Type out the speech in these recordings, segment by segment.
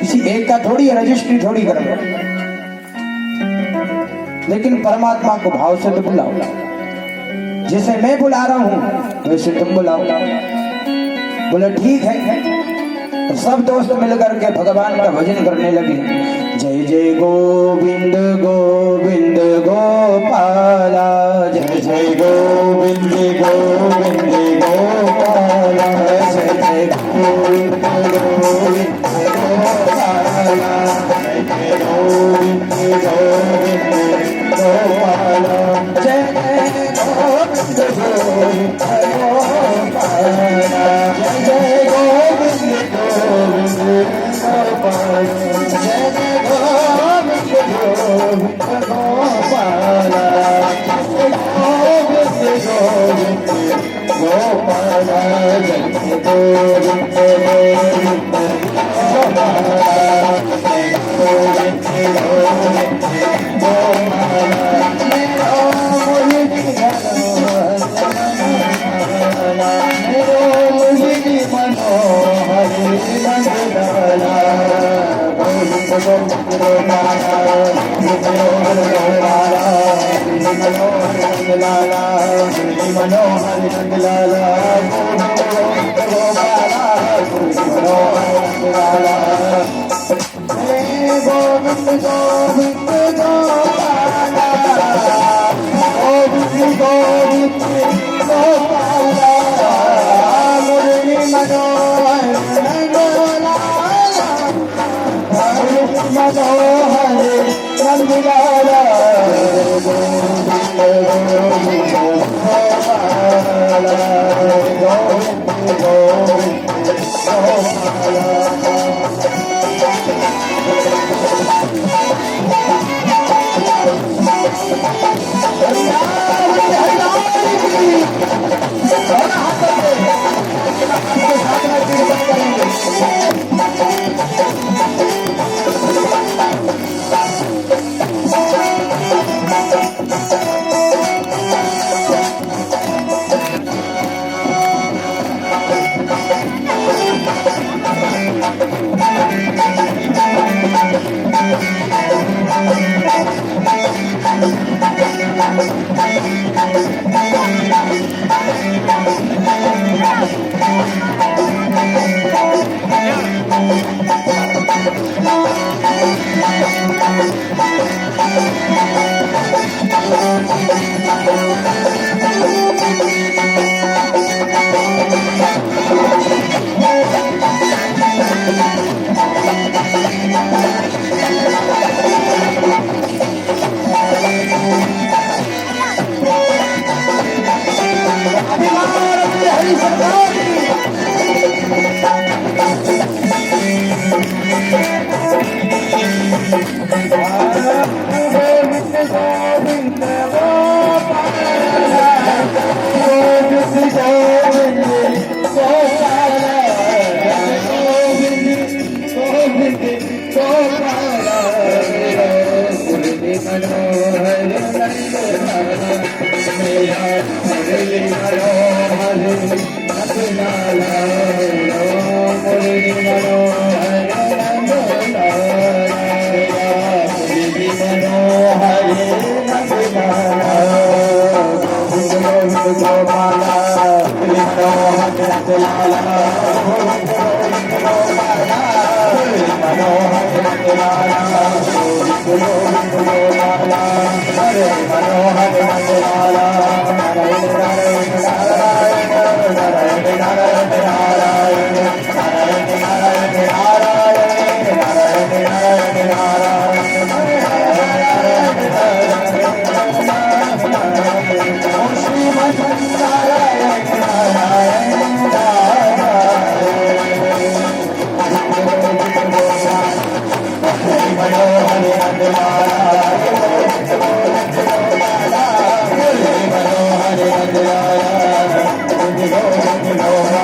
किसी एक का थोड़ी रजिस्ट्री थोड़ी करो, लेकिन परमात्मा को भाव से तो बुलाओ। जैसे मैं बुला रहा हूं वैसे तुम बुलाओ। बोले ठीक है। तो सब दोस्त मिलकर के भगवान का भजन करने लगे। जय जय गोविंद गोविंद गोपाला, जय जय गोविंद गोविंद गोपाला, जय जय गोविंद गोविंद गोपाला, जय जय गोविंद गोविंद गोपाला, जय जय गोविंद गोविंद गोपाला, जय जय गोविंद गोविंद गोपाला, जय जय गोविंद गोविंद गोपाला, गोविंद गोविंद गोपाला, जय गोविंद गोविंद गोपाला, गोविंद गोविंद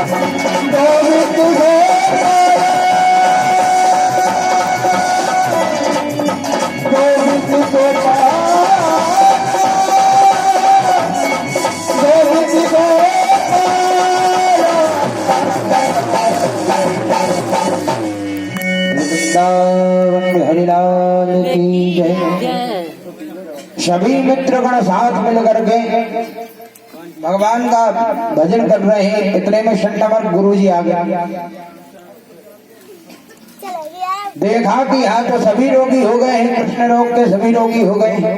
गोपाला, वृंदावन हरिलाल की जय। सभी मित्रगण साथ मिल करके भगवान का भजन कर रहे हैं। इतने में शंकर गुरु जी आ गया। देखा कि यहाँ तो सभी रोगी हो गए हैं, कृष्ण रोग के सभी रोगी हो गए हैं।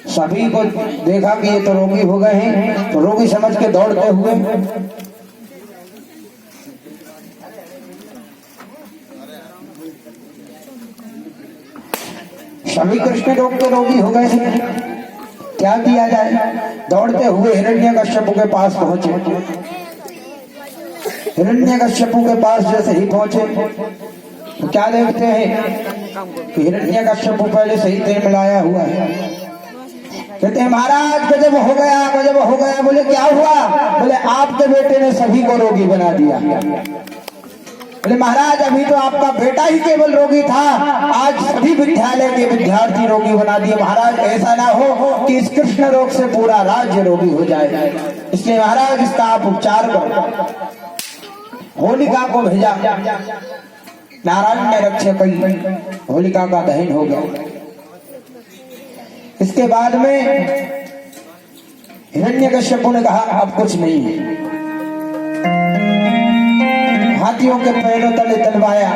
सभी को देखा कि ये तो रोगी हो गए हैं, तो रोगी समझ के दौड़ते हुए सभी कृष्ण रोग के रोगी हो गए हैं। क्या किया जाए? दौड़ते हुए हिरण्यकश्यप के पास पहुंचे। हिरण्यकश्यप के पास जैसे ही पहुंचे तो क्या देखते हैं कि हिरण्यकश्यप पहले सही तेल मिलाया हुआ है। कहते हैं महाराज गजब हो गया, गजब हो गया। बोले क्या हुआ? बोले आपके बेटे ने सभी को रोगी बना दिया। बोले महाराज अभी तो आपका बेटा ही केवल रोगी था, आज सभी विद्यालय के विद्यार्थी रोगी बना दिए। महाराज ऐसा ना हो कि इस कृष्ण रोग से पूरा राज्य रोगी हो जाए, इसलिए महाराज इसका आप उपचार करो। होलिका को भेजा, नारायण ने रक्षा की, होलिका का दहन हो गया। इसके बाद में हिरण्यकश्यप ने कहा अब कुछ नहीं है। हाथियों के पैरों तले तलवाया,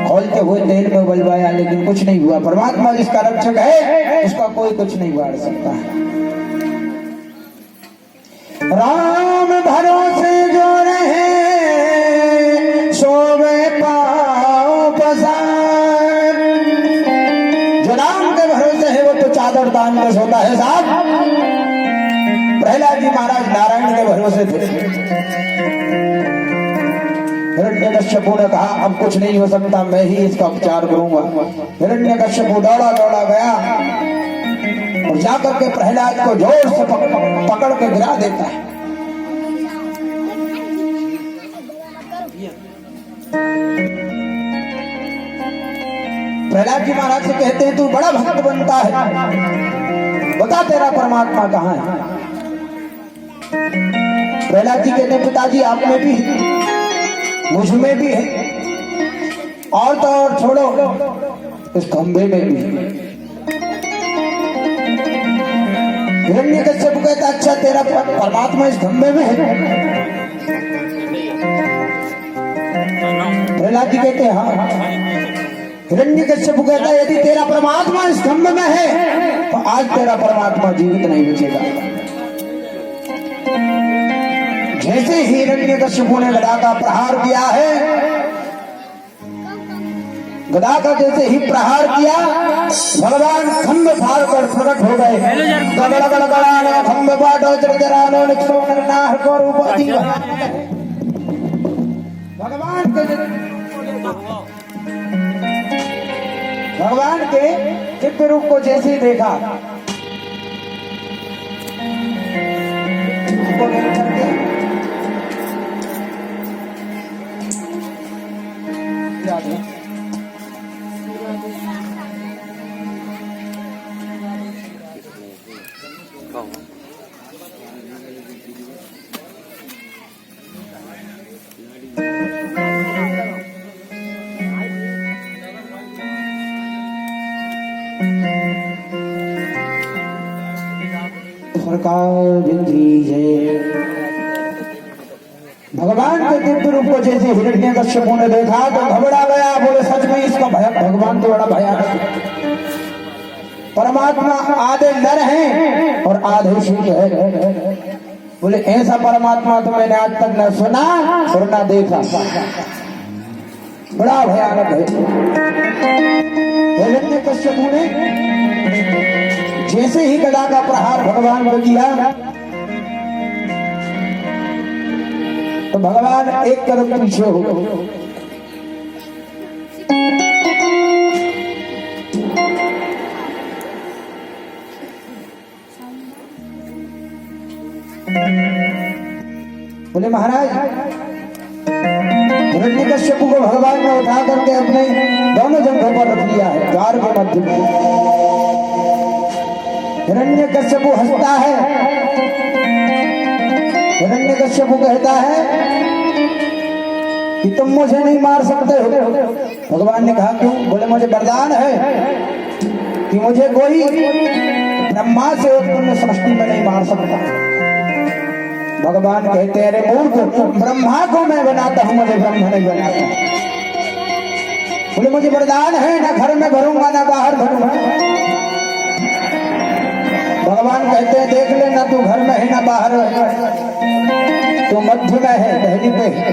खोलते हुए तेल में उबलवाया, लेकिन कुछ नहीं हुआ। परमात्मा जिसका रक्षक है उसका कोई कुछ नहीं बिगाड़ सकता है। राम भरोसे जो रहे सोवे पाँव पसार। जो राम के भरोसे है वो तो चादर तान के सोता है साहब। प्रहलाद जी महाराज नारायण के भरोसे थे। हिरण्यकश्यप ने कहा अब कुछ नहीं हो सकता, मैं ही इसका उपचार करूंगा। हिरण्यकश्यप दौड़ा दौड़ा गया और जाकर के प्रहलाद को जोर से पकड़ के गिरा देता है। प्रहलाद जी महाराज से कहते हैं तू बड़ा भक्त बनता है, बता तेरा परमात्मा कहाँ है? प्रहलाद जी कहते हैं पिताजी आप में भी है, मुझ में भी है, और तो और छोड़ो इस खंभे में भी है। हिरण्यकश्यप कहता अच्छा तेरा परमात्मा इस खंभे में है? प्रहलाद जी कहते हैं हाँ। हिरण्यकश्यप कहता यदि तेरा परमात्मा इस खंभे में है तो आज तेरा परमात्मा जीवित नहीं बचेगा। जैसे ही हिरण्यकश्यप ने गदा का प्रहार किया है, गदा का जैसे ही प्रहार किया भगवान खंभ फाड़ कर प्रकट हो गए। गड़गड़गड़ाने खंभ पाटो जरानो निक्षोनाह को रूपति। भगवान के दिव्य रूप को जैसे ही देखा भगवान के दिव्य रूप को जैसे हिरण्यकश्यप ने देखा तो घबरा गया। बोले सच में इसका भगवान तो बड़ा भयानक है। परमात्मा आधे नर हैं और आधे शिव है। बोले ऐसा परमात्मा तो मैंने आज तक न सुना और न देखा, बड़ा भयानक है। हिरण्यकश्यप ने जैसे ही गदा का प्रहार भगवान को किया तो भगवान एक कदम पीछे हो गए। बोले महाराज हिरण्यकश्यप को भगवान ने उठा करके अपने दोनों जंघों पर रख लिया है, द्वार के मध्य में। हिरण्यकश्यप हंसता है। हिरण्यकश्यप कहता है कि तुम मुझे नहीं मार सकते हो। भगवान ने कहा क्यों? बोले मुझे वरदान है कि मुझे कोई ब्रह्मा से उत्पन्न सृष्टि में नहीं मार सकता। भगवान कहते हैं अरे मूर्ख, ब्रह्मा को मैं बनाता हूं, मुझे ब्रह्मा नहीं बनाता। बोले मुझे वरदान है, ना घर में भरूंगा ना बाहर भरूंगा। भगवान कहते हैं देख ले, ना तू घर में है ना बाहर है, तो मध्य में है, दहली पे है।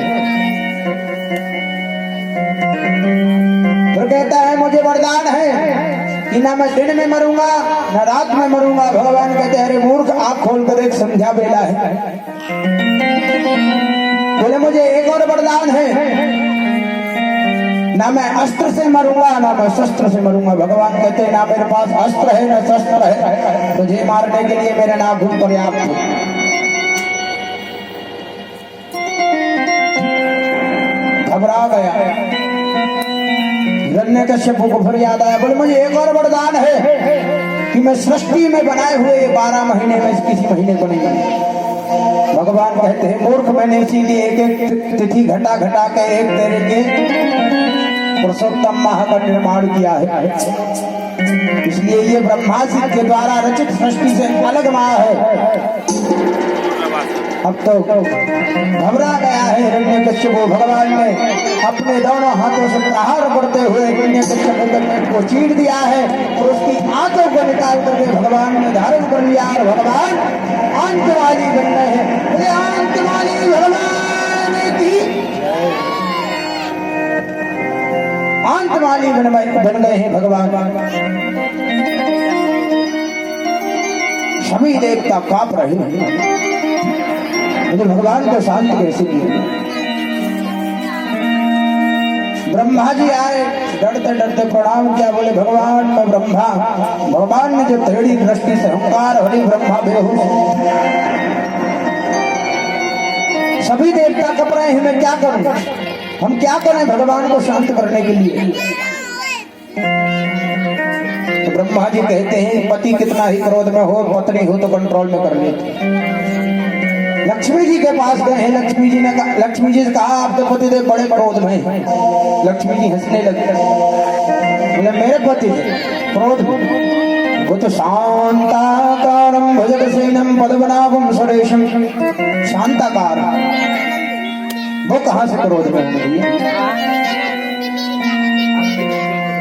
तो कहता है मुझे वरदान है कि ना मैं दिन में मरूंगा ना रात में मरूंगा। भगवान कहते हैं अरे मूर्ख, आंख खोल कर देख, संध्या बेला है। बोले मुझे एक और वरदान है, ना मैं अस्त्र से मरूंगा ना मैं शस्त्र से मरूंगा। भगवान कहते हैं ना मेरे पास अस्त्र है ना शस्त्र है, तुझे मारने के लिए मेरा नाम पर्याप्त है। घबरा गया, हिरण्यकश्यप को फिर याद आया। बोले मुझे एक और वरदान है कि मैं सृष्टि में बनाए हुए 12 महीने में किसी महीने को नहीं बने। भगवान कहते हैं मूर्ख, मैंने इसीलिए एक एक तिथि घटा घटा के एक तेरे के पुरुषोत्तम माह का निर्माण किया है। इसलिए ये ब्रह्मा जी के द्वारा रचित सृष्टि से अलग माह है। अब तो घबरा गया है हिरण्यकश्यप। भगवान ने अपने दोनों हाथों से प्रहार करते हुए हिरण्यकश्यप के पेट को चीर दिया है और उसकी आंखों को निकाल करके भगवान ने धारण कर लिया और भगवान अंतवाली बन रहे हैं। अरे अंतवाली भगवान की अंतवाली बन गए हैं भगवान। सभी देवता कांप रहे हैं, मुझे भगवान को शांत कैसे किया। ब्रह्मा जी आए, डरते डरते प्रणाम किया। बोले भगवान मैं ब्रह्मा। भगवान ने जो टेढ़ी दृष्टि से हंकार हरि ब्रह्मा बेहोश। सभी देवता कप रहे हैं, मैं क्या करूं, हम क्या करें भगवान को शांत करने के लिए। तो ब्रह्मा जी कहते हैं पति कितना ही क्रोध में हो, पत्नी हो तो कंट्रोल में कर लेते। लक्ष्मी जी के पास गए हैं। लक्ष्मी जी से कहा आपके पतिदेव बड़े क्रोध में। लक्ष्मी जी हंसने लगी। बोले मेरे पति क्रोध में? वो तो शांताकारं भुजगसेनं पद्मनाभं सुरेशं। शांताकार, वो कहां से क्रोध में होंगे?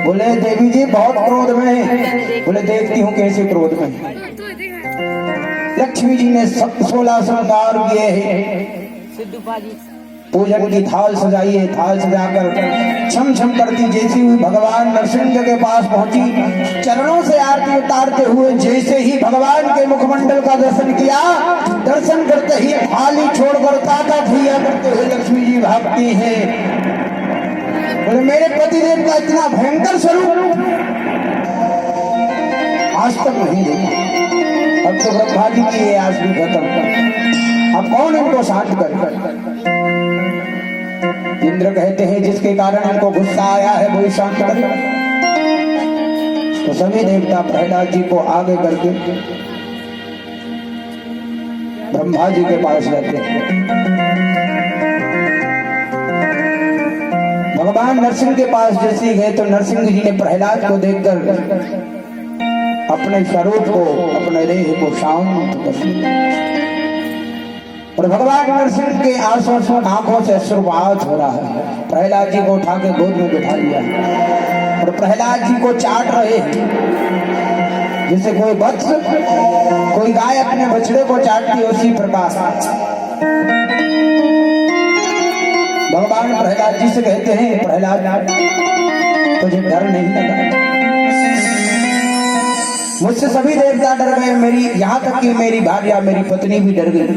बोले देवी जी बहुत क्रोध में है। बोले देखती हूँ कैसे क्रोध में है। लक्ष्मी जी ने 16 श्रृंगार किए हैं, पूजन की थाल सजाई है। थाल सजाकर छम छम करती जैसी हुई भगवान नरसिंह के पास पहुंची। चरणों से आरती उतारते हुए जैसे ही भगवान के मुखमंडल का दर्शन किया, दर्शन करते ही थाली छोड़कर ताका भैया करते हुए लक्ष्मी जी भागती है। बोले मेरे पतिदेव का इतना भयंकर स्वरूप आज तक नहीं देखा। अब तो ब्रह्मा जी की ये आज भी खत्म। अब कौन इनको शांत कर? इंद्र कहते हैं जिसके कारण इनको गुस्सा आया है वही शांत कर। तो सभी देवता प्रहलाद जी को आगे करके ब्रह्मा जी के पास जाते हैं। भगवान नरसिंह के पास जैसे गए तो नरसिंह जी ने प्रहलाद को देखकर अपने स्वरूप को, अपने देह को शांत कर दिया। और भगवान नरसिंह के आंखों से अश्रुपात हो रहा है। प्रहलाद जी को उठा के गोद में बिठा लिया और प्रहलाद जी को चाट रहे हैं जैसे कोई वत्स, कोई गाय अपने बछड़े को चाटती है, उसी प्रकार भगवान प्रहलाद जी से कहते हैं प्रहलाद तुझे डर नहीं लगा? मुझसे सभी देवता डर गए, मेरी यहाँ तक कि मेरी भार्या मेरी पत्नी भी डर गई,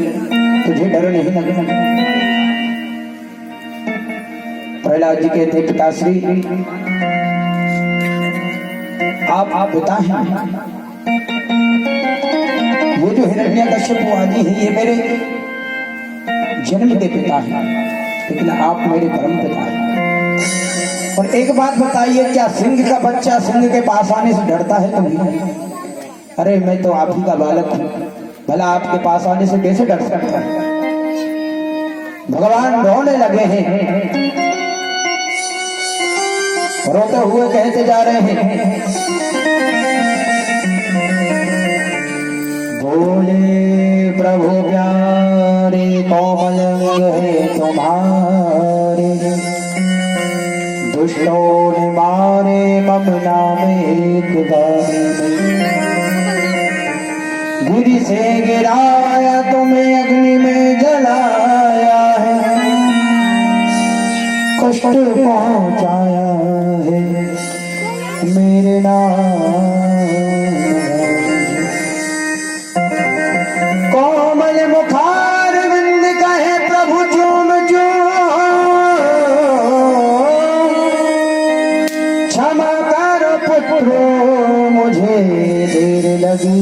तुझे डर नहीं लगा? प्रहलाद जी कहते पिताश्री आप पिता हैं, वो जो हिरण्यकश्यप आदि है ये मेरे जन्म के पिता हैं, लेकिन आप मेरे परम पिता हैं। और एक बात बताइए, क्या सिंह का बच्चा सिंह के पास आने से डरता है? तो नहीं। अरे मैं तो आप ही का बालक हूं, भला आपके पास आने से कैसे डर सकता है? भगवान रोने लगे हैं रोते हुए कहते जा रहे हैं, बोले प्रभु प्यारे कोमल है तुम्हारे, दुष्टों ने मारे मम नाम एक बारी में, गिरी से गिराया तुम्हें अग्नि में जलाया है, कष्ट पहुंचाया है मेरे नाम। कोमल मुखार बिंद कहे प्रभु चूम क्षमा करो पुत्रो मुझे देर लगी।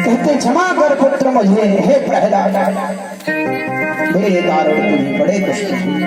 कहते क्षमा कर पुत्र मुझे, हे प्रहलाद मेरे कारण तुम्हें बड़े कष्ट हुए।